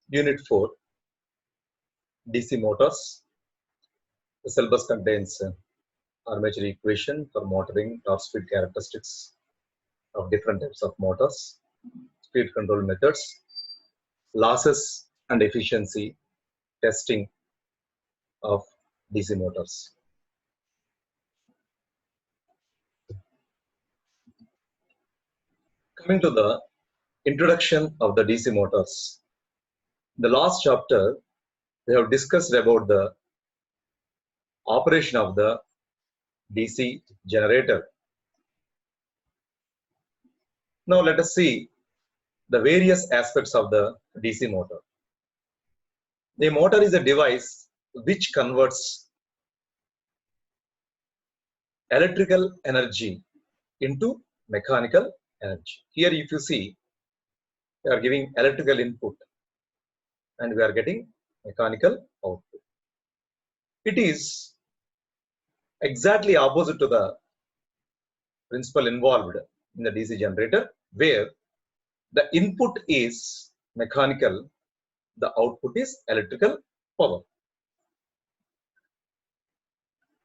Unit 4, DC motors. The syllabus contains armature equation for motoring top speed characteristics of different types of motors, speed control methods, losses and efficiency testing of DC motors. Coming to the introduction of the DC motors. The last chapter, we have discussed about the operation of the DC generator. Now let us see the various aspects of the DC motor. The motor is a device which converts electrical energy into mechanical energy. Here if you see, we are giving electrical input and we are getting mechanical output. It is exactly opposite to the principle involved in the DC generator, where the input is mechanical, the output is electrical power.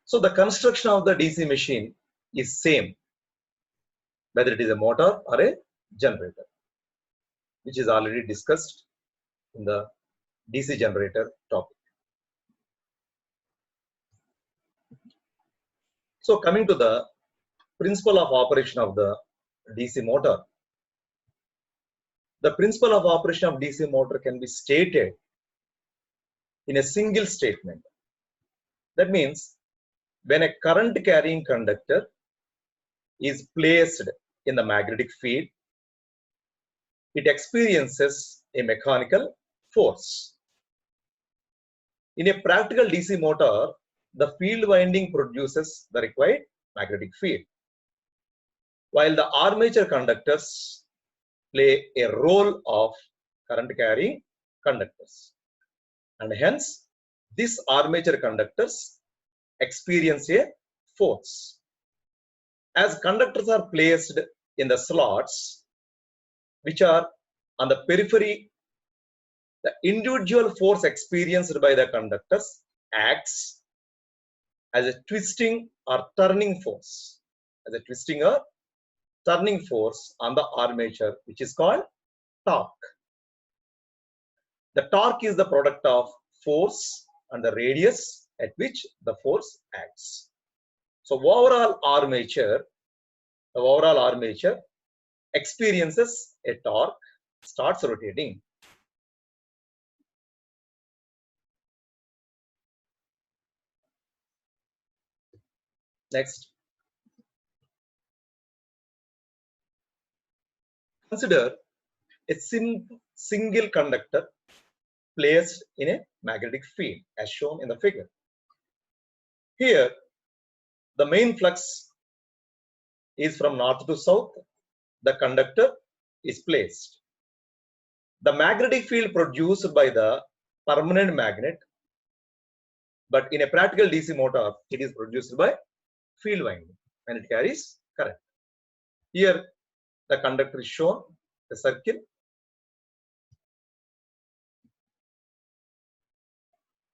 So the construction of the DC machine is same, whether it is a motor or a generator, which is already discussed in the DC generator topic. So coming to the principle of operation of the DC motor. The principle of operation of DC motor can be stated in a single statement. That means when a current carrying conductor is placed in the magnetic field, it experiences a mechanical force. In a practical DC motor, the field winding produces the required magnetic field, while the armature conductors play a role of current carrying conductors, and hence these armature conductors experience a force. As conductors are placed in the slots which are on the periphery, the individual force experienced by the conductors acts as a twisting or turning force, on the armature, which is called torque. The torque is the product of force and the radius at which the force acts. So the overall armature experiences a torque, starts rotating. Next, consider a single conductor placed in a magnetic field as shown in the figure. Here, the main flux is from north to south. The conductor is placed. The magnetic field produced by the permanent magnet, but in a practical DC motor, it is produced by field winding and it carries current. Here, the conductor is shown, the circle.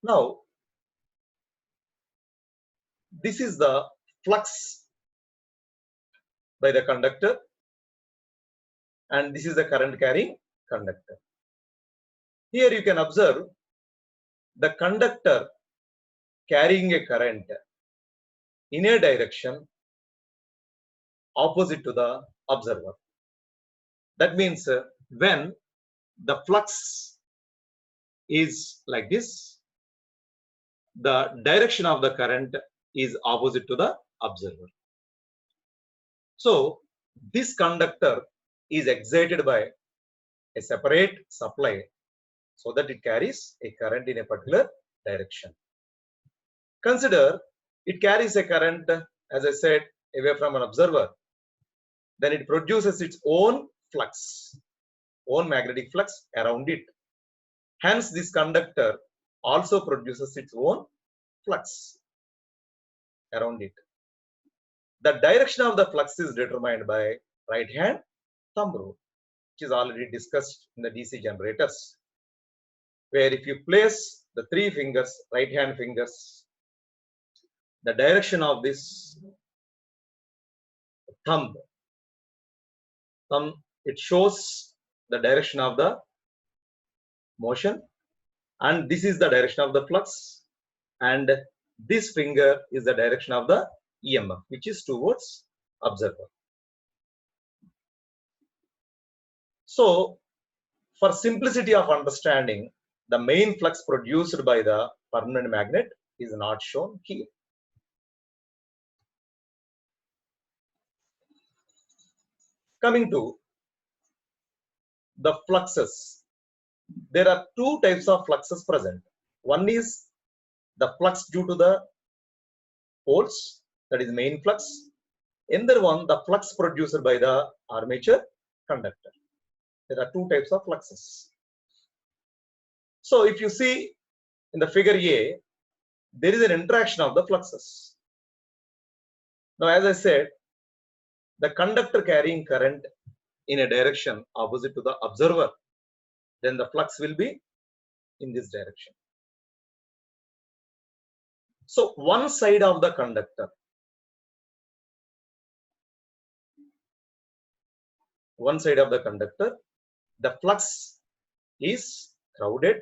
Now, this is the flux by the conductor, and this is the current carrying conductor. Here you can observe the conductor carrying a current in a direction opposite to the observer. That means when the flux is like this, the direction of the current is opposite to the observer. So this conductor is excited by a separate supply so that it carries a current in a particular direction. Consider it carries a current, as I said, away from an observer. Then it produces its own flux, own magnetic flux around it. Hence, this conductor also produces its own flux around it. The direction of the flux is determined by right hand thumb rule, which is already discussed in the DC generators. where if you place the three fingers, right hand fingers, the direction of this thumb, it shows the direction of the motion, and this is the direction of the flux, and this finger is the direction of the EMF, which is towards observer. So for simplicity of understanding, the main flux produced by the permanent magnet is not shown here. Coming to the fluxes, there are two types of fluxes present. One is the flux due to the poles, that is main flux. Another one, the flux produced by the armature conductor. There are two types of fluxes. So if you see in the figure A, there is an interaction of the fluxes. Now, as I said, the conductor carrying current in a direction opposite to the observer, then the flux will be in this direction. So one side of the conductor, the flux is crowded.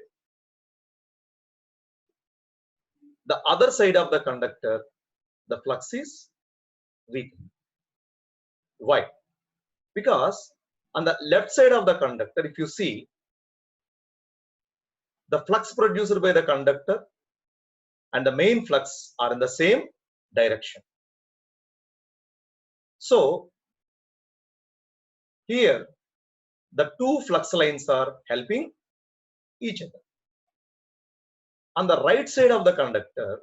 The other side of the conductor, the flux is weak. Why? Because on the left side of the conductor, if you see, the flux produced by the conductor and the main flux are in the same direction. So here the two flux lines are helping each other. On the right side of the conductor,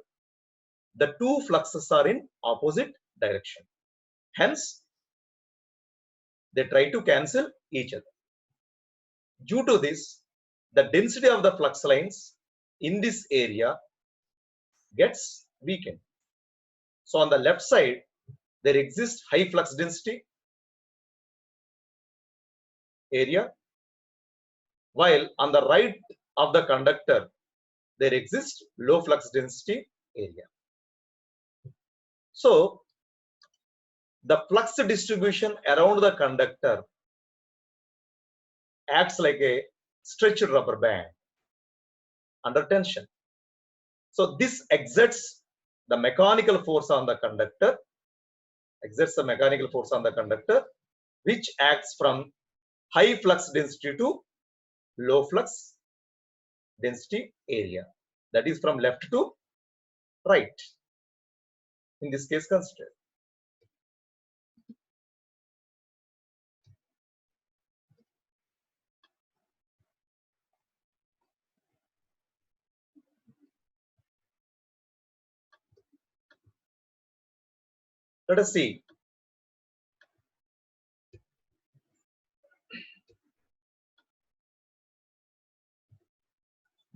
the two fluxes are in opposite direction. Hence, they try to cancel each other. Due to this, the density of the flux lines in this area gets weakened. So on the left side, there exists high flux density area, while on the right of the conductor, there exists low flux density area. So the flux distribution around the conductor acts like a stretched rubber band under tension. So this exerts the mechanical force on the conductor, which acts from high flux density to low flux density area. That is from left to right. In this case, consider. Let us see.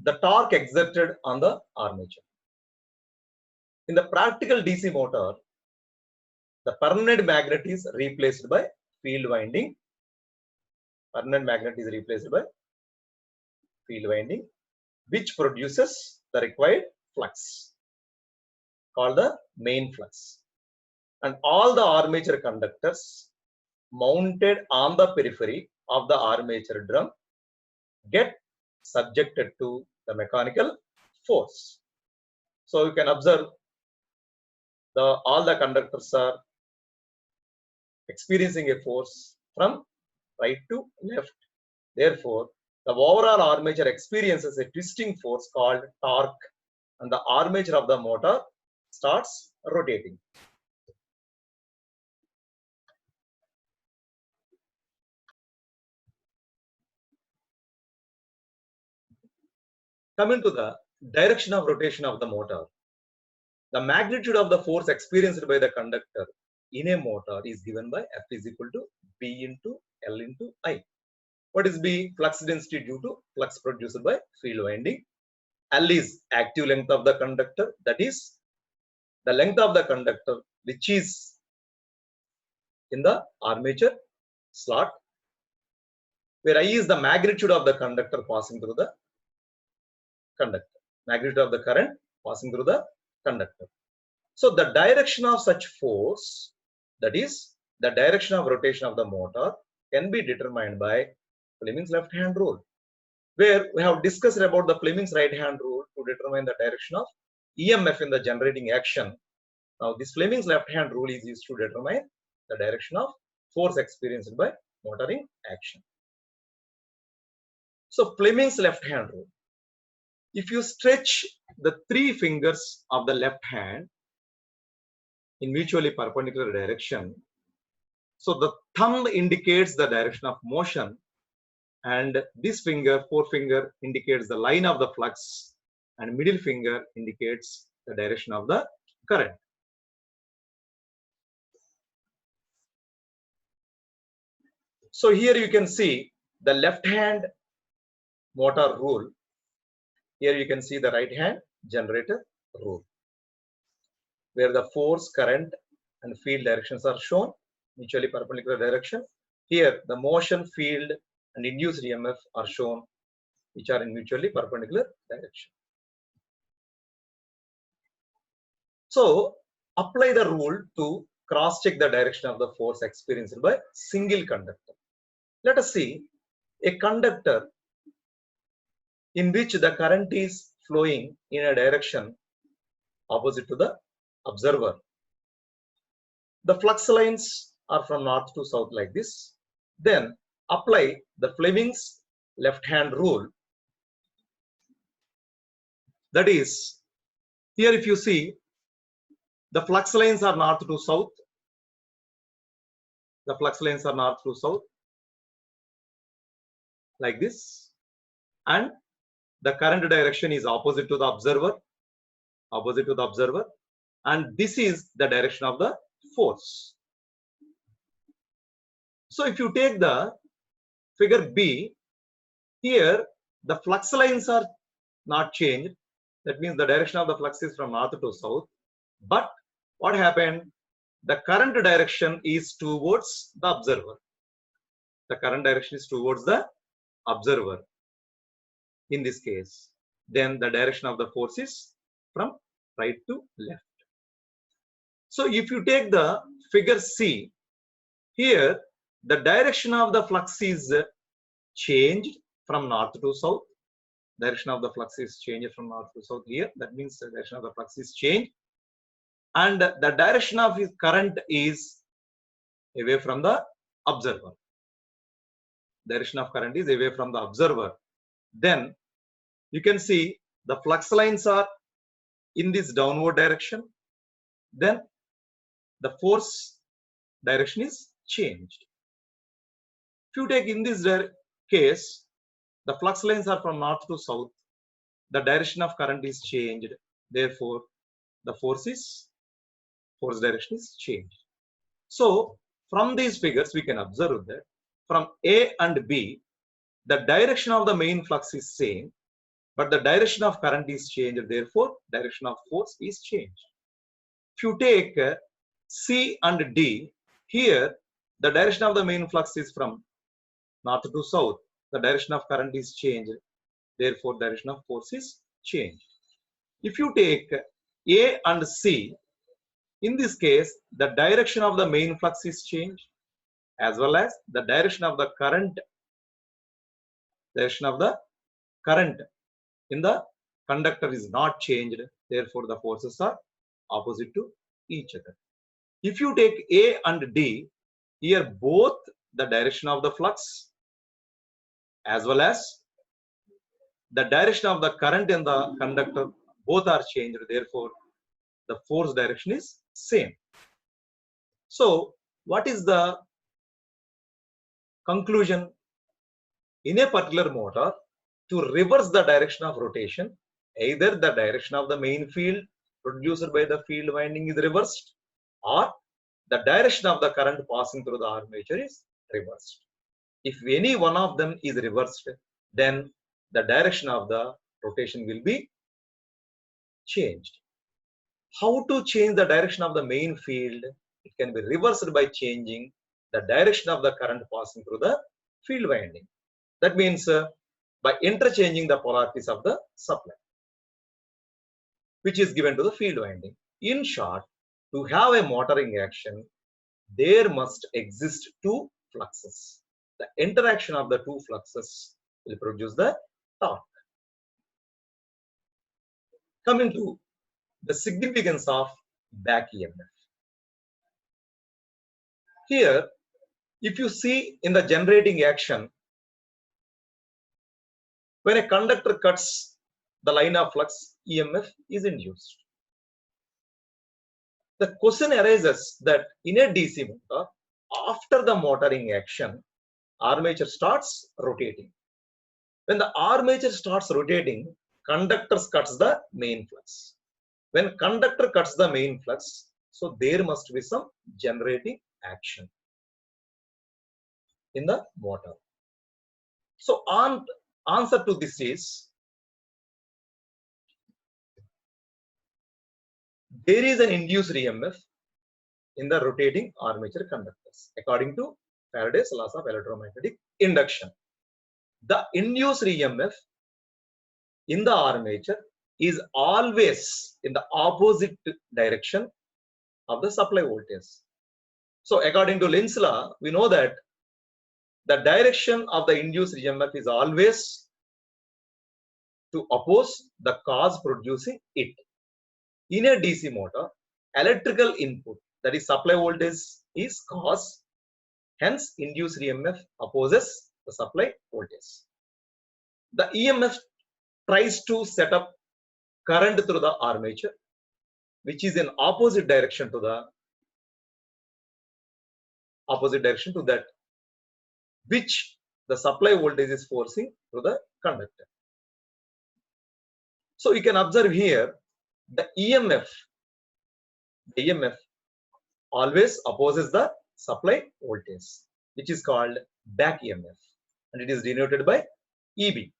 The torque exerted on the armature. In the practical DC motor, the permanent magnet is replaced by field winding. Which produces the required flux, called the main flux. And all the armature conductors mounted on the periphery of the armature drum get subjected to the mechanical force. So you can observe all the conductors are experiencing a force from right to left. Therefore, the overall armature experiences a twisting force called torque, and the armature of the motor starts rotating. Coming to the direction of rotation of the motor, the magnitude of the force experienced by the conductor in a motor is given by F is equal to B into L into I. What is B? Flux density due to flux produced by field winding. L is active length of the conductor, that is the length of the conductor which is in the armature slot, where I is the magnitude of the conductor passing through the conductor, magnitude of the current passing through the conductor. So the direction of such force, that is the direction of rotation of the motor, can be determined by Fleming's left hand rule, where we have discussed about the Fleming's right hand rule to determine the direction of EMF in the generating action. Now this Fleming's left hand rule is used to determine the direction of force experienced by motoring action. So Fleming's left hand rule. If you stretch the three fingers of the left hand in mutually perpendicular direction, so the thumb indicates the direction of motion, and this finger, forefinger, indicates the line of the flux, and middle finger indicates the direction of the current. So here you can see the left hand motor rule. Here you can see the right hand generator rule, where the force, current, and field directions are shown, mutually perpendicular direction. Here the motion, field, and induced EMF are shown, which are in mutually perpendicular direction. So apply the rule to cross-check the direction of the force experienced by single conductor. Let us see a conductor in which the current is flowing in a direction opposite to the observer. The flux lines are from north to south like this. Then apply the Fleming's left hand rule. That is, here if you see, the flux lines are north to south. The flux lines are north to south like this, and the current direction is opposite to the observer, and this is the direction of the force. So if you take the figure B, here the flux lines are not changed. That means the direction of the flux is from north to south. But what happened? The current direction is towards the observer. The current direction is towards the observer in this case. Then the direction of the force is from right to left. So if you take the figure C, here the direction of the flux is changed from north to south. Direction of the flux is changed from north to south here. That means the direction of the flux is changed. And the direction of his current is away from the observer. Direction of current is away from the observer. Then you can see the flux lines are in this downward direction. Then the force direction is changed. If you take in this case, the flux lines are from north to south. The direction of current is changed. Therefore, the force direction is changed. So from these figures, we can observe that from A and B, the direction of the main flux is same, but the direction of current is changed. Therefore, direction of force is changed. If you take C and D, here the direction of the main flux is from north to south. The direction of current is changed. Therefore, direction of force is changed. If you take A and C, in this case, the direction of the main flux is changed, as well as the direction of the current. Direction of the current in the conductor is not changed. Therefore, the forces are opposite to each other. If you take A and D, here both the direction of the flux as well as the direction of the current in the conductor both are changed. Therefore, the force direction is same. So, what is the conclusion? In a particular motor, to reverse the direction of rotation, either the direction of the main field produced by the field winding is reversed, or the direction of the current passing through the armature is reversed. If any one of them is reversed, then the direction of the rotation will be changed. How to change the direction of the main field? It can be reversed by changing the direction of the current passing through the field winding. That means by interchanging the polarities of the supply. which is given to the field winding. In short, to have a motoring action, there must exist two fluxes. The interaction of the two fluxes will produce the torque. Coming to the significance of back EMF. Here, if you see in the generating action, when a conductor cuts the line of flux, EMF is induced. The question arises that in a DC motor, after the motoring action, armature starts rotating. When the armature starts rotating, conductor cuts the main flux. When conductor cuts the main flux, so there must be some generating action in the motor. So answer to this is, there is an induced EMF in the rotating armature conductors according to Faraday's laws of electromagnetic induction. The induced EMF in the armature is always in the opposite direction of the supply voltage. So according to Lenz's law, we know that the direction of the induced EMF is always to oppose the cause producing it. In a DC motor, electrical input, that is supply voltage, is cause, hence induced EMF opposes the supply voltage. The EMF tries to set up current through the armature, which is in opposite direction to that which the supply voltage is forcing through the conductor. So you can observe here the EMF always opposes the supply voltage, which is called back EMF, and it is denoted by EB.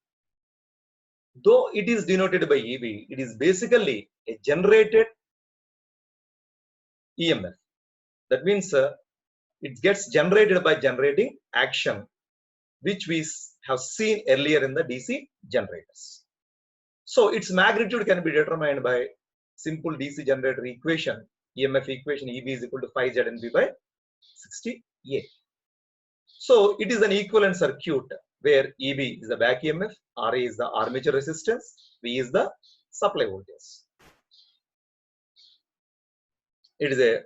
Though it is denoted by EB, it is basically a generated EMF. That means it gets generated by generating action, which we have seen earlier in the DC generators. So its magnitude can be determined by simple DC generator equation, EMF equation, EB is equal to 5 ZNB by 60A. So it is an equivalent circuit where EB is the back EMF, RA is the armature resistance, V is the supply voltage. It is a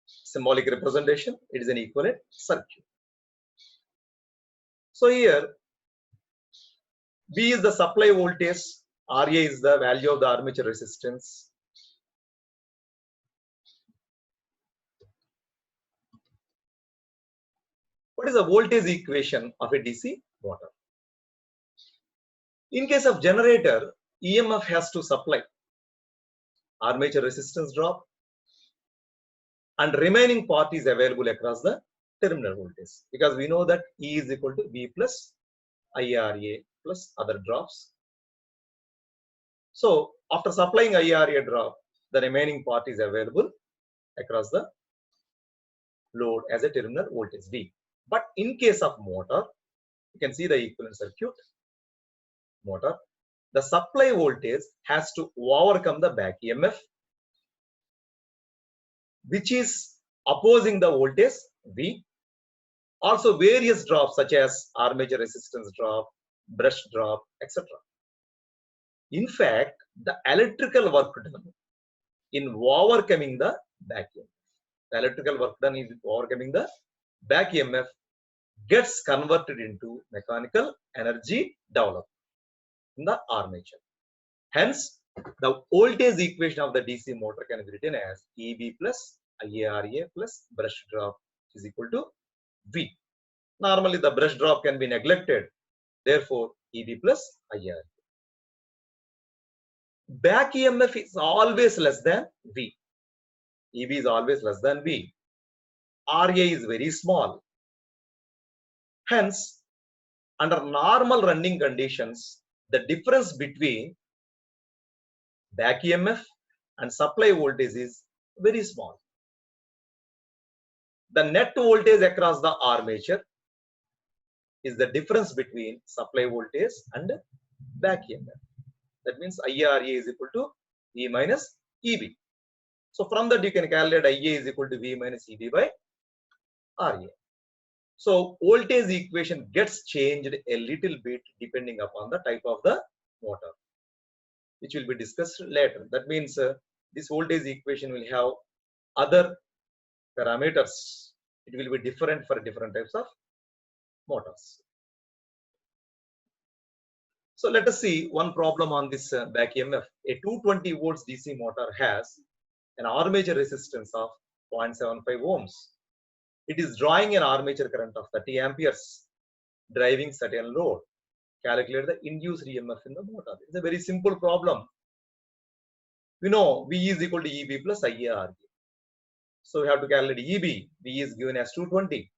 symbolic representation, it is an equivalent circuit. So here, V is the supply voltage, RA is the value of the armature resistance. What is the voltage equation of a DC motor? In case of generator, EMF has to supply armature resistance drop, and remaining part is available across the terminal voltage, because we know that E is equal to V plus IRA plus other drops. So after supplying IRA drop, the remaining part is available across the load as a terminal voltage V. But in case of motor, you can see the equivalent circuit. Motor, the supply voltage has to overcome the back EMF, which is opposing the voltage V. Also various drops such as armature resistance drop, brush drop, etc. In fact, the electrical work done in overcoming the back EMF. The electrical work done in overcoming the back EMF gets converted into mechanical energy developed in the armature. Hence, the voltage equation of the DC motor can be written as EB plus IARA plus brush drop is equal to V. Normally, the brush drop can be neglected. Therefore, EB plus IARA. Back EMF is always less than V. EB is always less than V. RA is very small. Hence, under normal running conditions, the difference between back EMF and supply voltage is very small. The net voltage across the armature is the difference between supply voltage and back EMF. That means IARA is equal to V minus EB. So from that you can calculate IA is equal to V minus EB by RA. So voltage equation gets changed a little bit depending upon the type of the motor, which will be discussed later. That means this voltage equation will have other parameters. It will be different for different types of motors. So let us see one problem on this back EMF. A 220 volts DC motor has an armature resistance of 0.75 ohms. It is drawing an armature current of 30 amperes, driving certain load. Calculate the induced EMF in the motor. It's a very simple problem. We know V is equal to EB plus IARB. So we have to calculate EB. V is given as 220.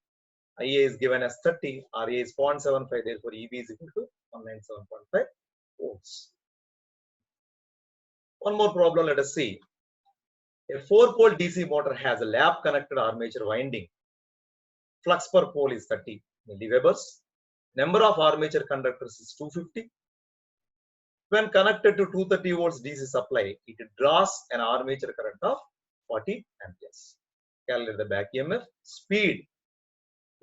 IA is given as 30. RA is 0.75. Therefore, EB is equal to 197.5 volts. One more problem. Let us see. A 4-pole DC motor has a lap connected armature winding. Flux per pole is 30 milliwebers. Number of armature conductors is 250. When connected to 230 volts DC supply, it draws an armature current of 40 amperes. Calculate the back EMF, speed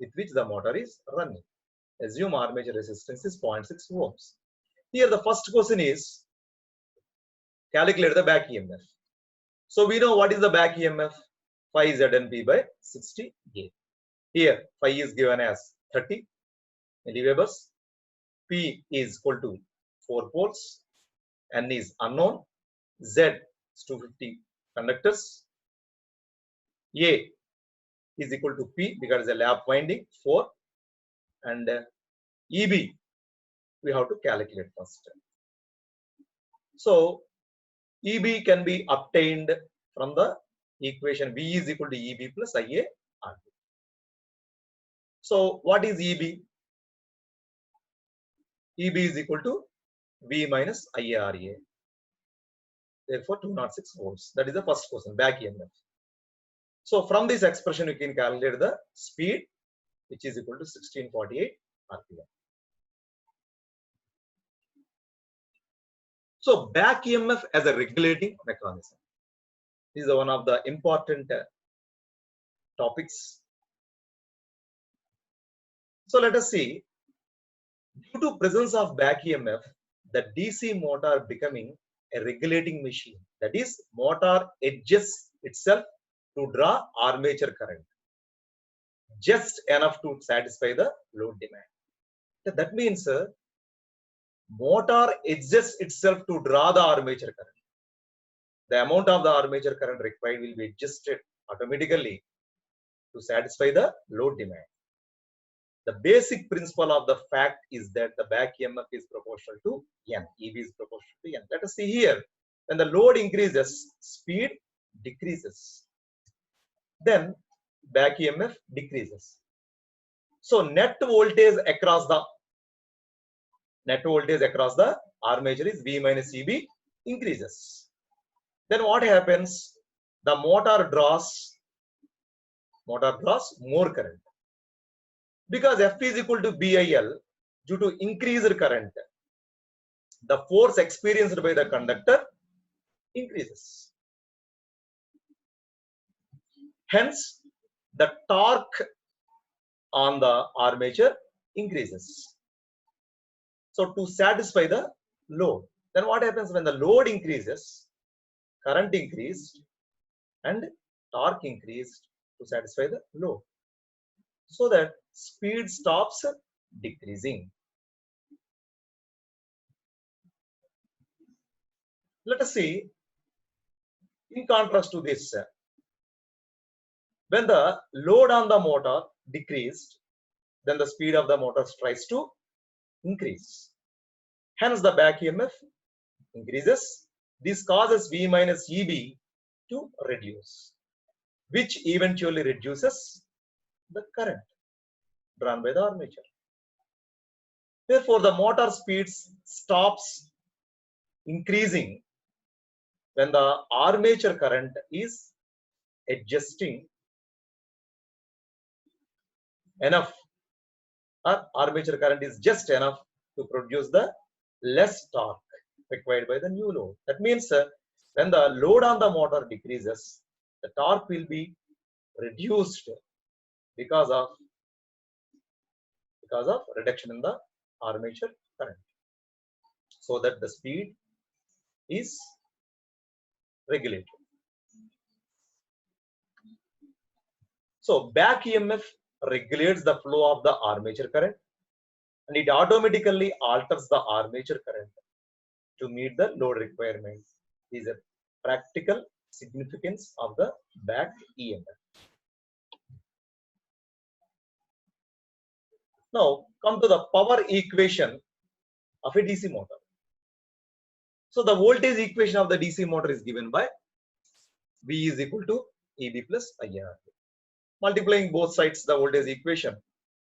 with which the motor is running. Assume armature resistance is 0.6 ohms. Here the first question is calculate the back EMF. So we know what is the back EMF? Phi ZNP by 60A. Here phi is given as 30 milliwebers. P is equal to 4 poles. N is unknown. Z is 250 conductors. A is equal to P because it's a lap winding 4. And EB we have to calculate first. So EB can be obtained from the equation V is equal to EB plus IA RB. So what is EB? EB is equal to V minus IA RA. Therefore 206 volts. That is the first question, back EMF. So from this expression you can calculate the speed, which is equal to 1648 RPM. So back EMF as a regulating mechanism. This is one of the important topics. So let us see. Due to presence of back EMF, the DC motor becoming a regulating machine. That is, motor adjusts itself to draw armature current just enough to satisfy the load demand. That means motor adjusts itself to draw the armature current. The amount of the armature current required will be adjusted automatically to satisfy the load demand. The basic principle of the fact is that the back EMF is proportional to N. EB is proportional to N. Let us see here. When the load increases, speed decreases. Then back EMF decreases. So net voltage across the armature is V minus EB increases. Then what happens? The motor draws more current. Because F is equal to BIL, due to increased current, the force experienced by the conductor increases. Hence, the torque on the armature increases. So to satisfy the load. Then what happens when the load increases? Current increased and torque increased to satisfy the load. So that speed stops decreasing. Let us see, in contrast to this, when the load on the motor decreased, then the speed of the motor tries to increase. Hence the back EMF increases. This causes V minus EB to reduce, which eventually reduces the current drawn by the armature. Therefore, the motor speed stops increasing when the armature current is adjusting enough, or armature current is just enough to produce the less torque required by the new load. That means When the load on the motor decreases, the torque will be reduced because of reduction in the armature current, so that the speed is regulated. So back EMF regulates the flow of the armature current, and it automatically alters the armature current to meet the load requirements. This is a practical significance of the back EMF. Now come to the power equation of a DC motor. So the voltage equation of the DC motor is given by V is equal to EB plus IA. Multiplying both sides the voltage equation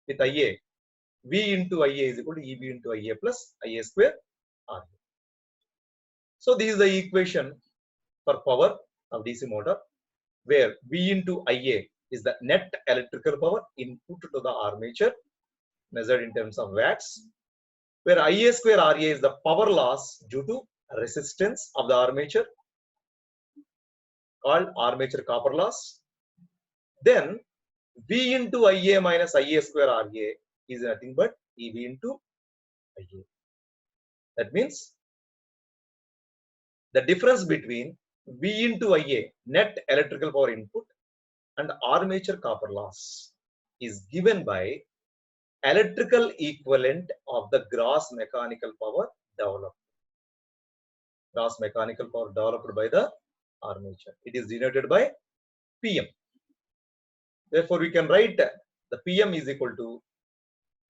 with IA, V into IA is equal to EB into IA plus IA square RA. So this is the equation for power of DC motor, where V into IA is the net electrical power input to the armature measured in terms of watts, where IA square RA is the power loss due to resistance of the armature called armature copper loss. Then V into IA minus IA square RA is nothing but EB into IA. That means the difference between V into IA net electrical power input and armature copper loss is given by electrical equivalent of the gross mechanical power developed. Gross mechanical power developed by the armature. It is denoted by PM. Therefore, we can write the PM is equal to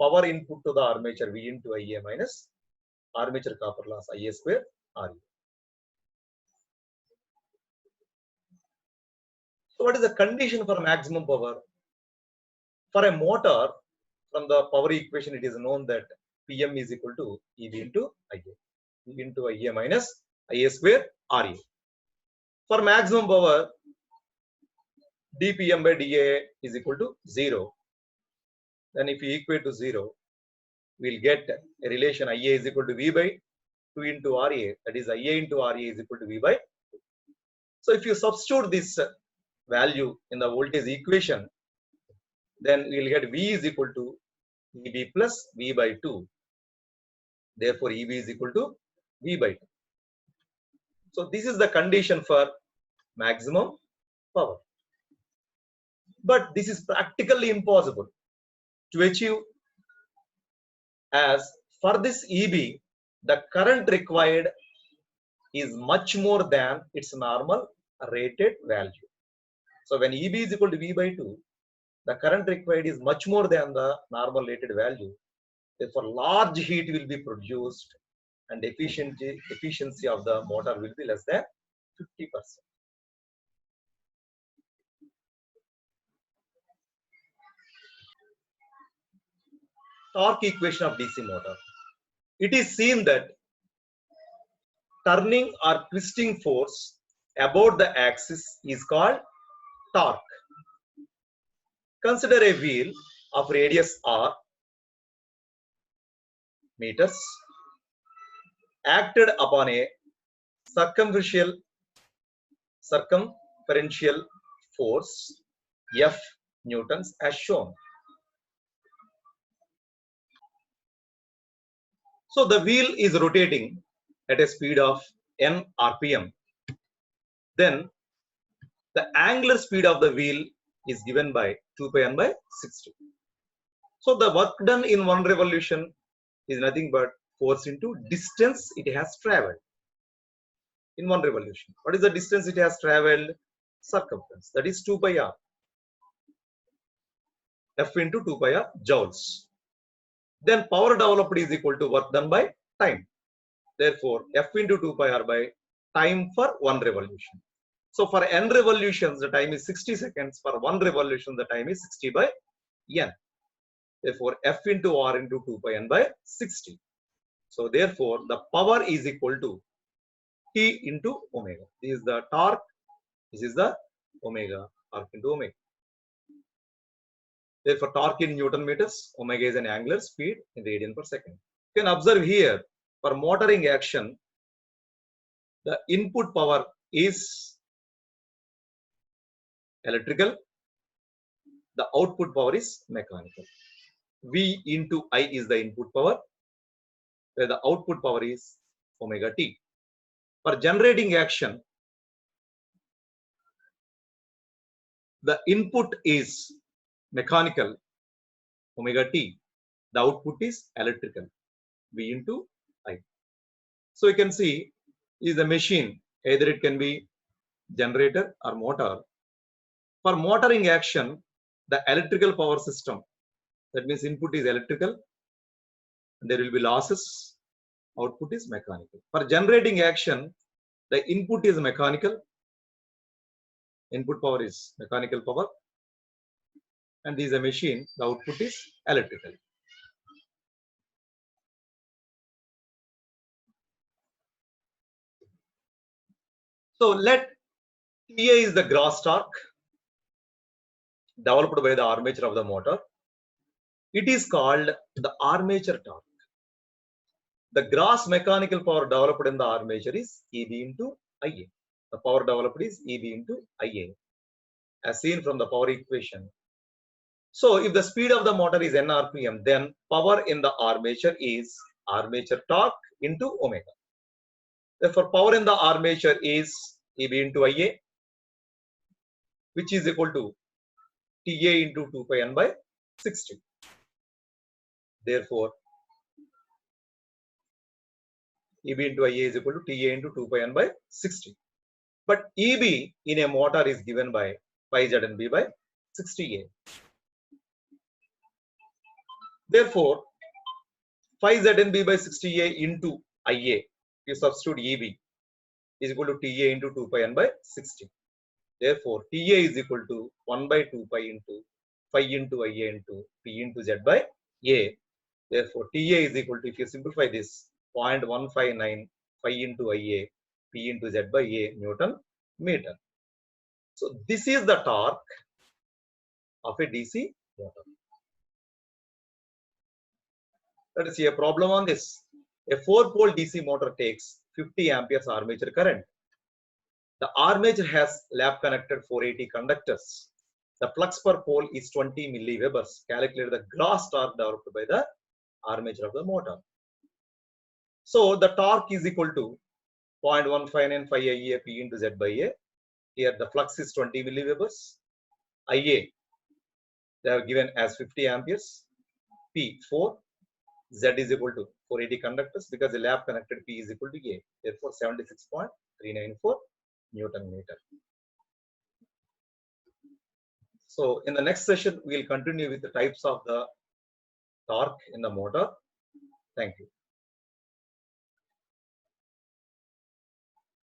power input to the armature V into IA minus armature copper loss IA square RA. So what is the condition for maximum power? For a motor, from the power equation, it is known that PM is equal to EB into IA. EB into IA minus IA square RA. For maximum power, dPm by dA is equal to 0. Then if we equate to 0, we'll get a relation IA is equal to V by 2 into RA. That is IA into RA is equal to V by 2. So if you substitute this value in the voltage equation, then we'll get V is equal to EB plus V by 2. Therefore, EB is equal to V by 2. So this is the condition for maximum power. But this is practically impossible to achieve, as for this EB, the current required is much more than its normal rated value. So when EB is equal to V by 2, the current required is much more than the normal rated value. Therefore, large heat will be produced and efficiency of the motor will be less than 50%. Torque equation of DC motor. It is seen that turning or twisting force about the axis is called torque. Consider a wheel of radius r meters acted upon a circumferential force F newtons as shown. So the wheel is rotating at a speed of n rpm. Then the angular speed of the wheel is given by 2 pi n by 60. So the work done in one revolution is nothing but force into distance it has traveled in one revolution. What is the distance it has traveled? Circumference. That is 2 pi r. F into 2 pi r joules. Then power developed is equal to work done by time. Therefore, F into 2 pi r by time for one revolution. So for n revolutions, the time is 60 seconds. For one revolution, the time is 60 by n. Therefore, F into r into 2 pi n by 60. So therefore, the power is equal to T into omega. This is the torque. This is the omega, torque into omega. Therefore, torque in Newton meters, omega is an angular speed in radian per second. You can observe here, for motoring action, the input power is electrical, the output power is mechanical. V into I is the input power, where the output power is omega t. For generating action, the input is mechanical, omega t. The output is electrical, V into I. So you can see is a machine, either it can be generator or motor. For motoring action, the electrical power system, that means input is electrical, there will be losses, output is mechanical. For generating action, the input is mechanical, input power is mechanical power, and this is a machine, the output is electrical. So let TA is the gross torque developed by the armature of the motor. It is called the armature torque. The gross mechanical power developed in the armature is EB into IA. The power developed is EB into IA, as seen from the power equation. So if the speed of the motor is n RPM, then power in the armature is armature torque into omega. Therefore, power in the armature is EB into IA, which is equal to TA into 2 pi n by 60. Therefore, EB into IA is equal to TA into 2 pi n by 60. But EB in a motor is given by pi ZNB by 60A. Therefore, phi ZNB by 60A into IA, you substitute EB is equal to TA into 2 pi n by 60. Therefore, TA is equal to 1 by 2 pi into phi into IA into P into Z by A. Therefore, TA is equal to, if you simplify this, 0.159 phi into IA P into Z by A Newton meter. So this is the torque of a DC motor. Let us see a problem on this. A 4-pole DC motor takes 50 amperes armature current. The armature has lap connected 480 conductors. The flux per pole is 20 milliwebers. Calculate the gross torque developed by the armature of the motor. So the torque is equal to 0.159 phi IA P into Z by A. Here the flux is 20 milliwebers. IA they have given as 50 amperes. P 4. Z is equal to 480 conductors because the lap connected P is equal to A. Therefore 76.394 Newton meter. So in the next session, we will continue with the types of the torque in the motor. Thank you.